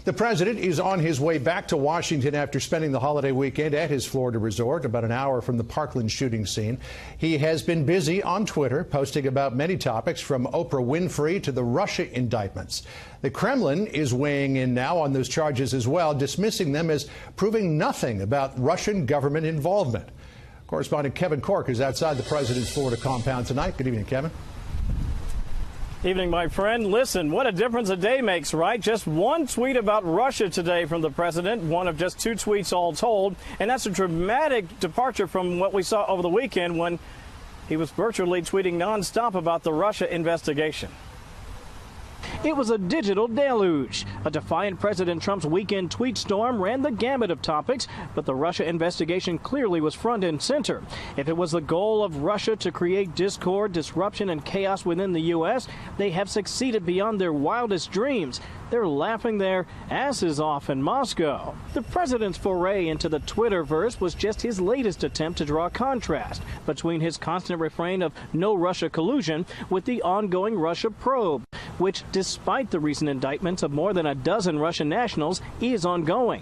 The president is on his way back to Washington after spending the holiday weekend at his Florida resort, about an hour from the Parkland shooting scene. He has been busy on Twitter, posting about many topics from Oprah Winfrey to the Russia indictments. The Kremlin is weighing in now on those charges as well, dismissing them as proving nothing about Russian government involvement. Correspondent Kevin Cork is outside the president's Florida compound tonight. Good evening, Kevin. Evening, my friend. Listen, what a difference a day makes, right? Just one tweet about Russia today from the president, one of just two tweets all told. And that's a dramatic departure from what we saw over the weekend when he was virtually tweeting nonstop about the Russia investigation. It was a digital deluge. A defiant President Trump's weekend tweet storm ran the gamut of topics, but the Russia investigation clearly was front and center. If it was the goal of Russia to create discord, disruption, and chaos within the U.S., they have succeeded beyond their wildest dreams. They're laughing their asses off in Moscow. The president's foray into the Twitterverse was just his latest attempt to draw a contrast between his constant refrain of no Russia collusion with the ongoing Russia probe, which, despite the recent indictments of more than a dozen Russian nationals, is ongoing.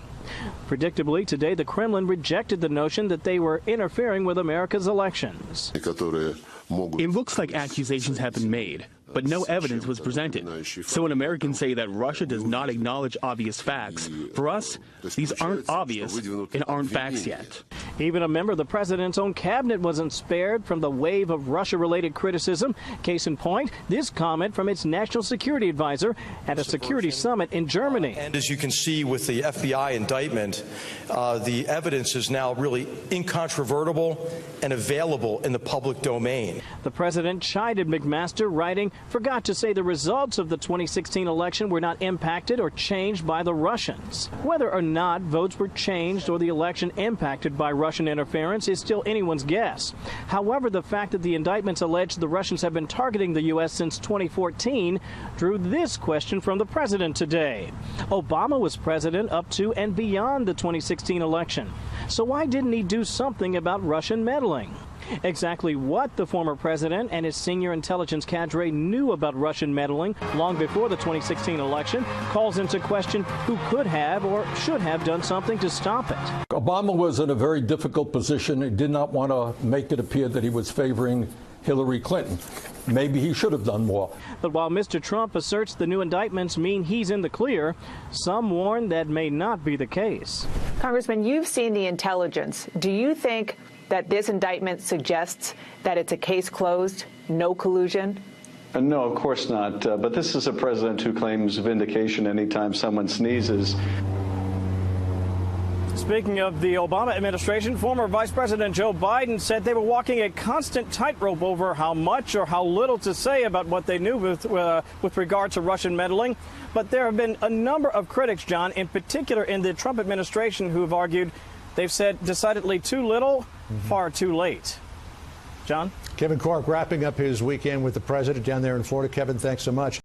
Predictably, today the Kremlin rejected the notion that they were interfering with America's elections. It looks like accusations have been made, but no evidence was presented. So when Americans say that Russia does not acknowledge obvious facts, for us, these aren't obvious and aren't facts yet. Even a member of the president's own cabinet wasn't spared from the wave of Russia-related criticism. Case in point, this comment from its national security advisor at a security summit in Germany. And as you can see with the FBI indictment, the evidence is now really incontrovertible and available in the public domain. The president chided McMaster, writing, "Forgot to say the results of the 2016 election were not impacted or changed by the Russians." Whether or not votes were changed or the election impacted by Russian interference is still anyone's guess. However, the fact that the indictments allege the Russians have been targeting the U.S. since 2014 drew this question from the president today. Obama was president up to and beyond the 2016 election. So why didn't he do something about Russian meddling? Exactly what the former president and his senior intelligence cadre knew about Russian meddling long before the 2016 election calls into question who could have or should have done something to stop it. Obama was in a very difficult position. He did not want to make it appear that he was favoring Hillary Clinton. Maybe he should have done more. But while Mr. Trump asserts the new indictments mean he's in the clear, some warn that may not be the case. Congressman, you've seen the intelligence. Do you think that this indictment suggests that it's a case closed, no collusion? No, of course not. But this is a president who claims vindication anytime someone sneezes. Speaking of the Obama administration, former Vice President Joe Biden said they were walking a constant tightrope over how much or how little to say about what they knew with regard to Russian meddling. But there have been a number of critics, John, in particular in the Trump administration, who have argued they've said decidedly too little, far too late. John? Kevin Cork wrapping up his weekend with the president down there in Florida. Kevin, thanks so much.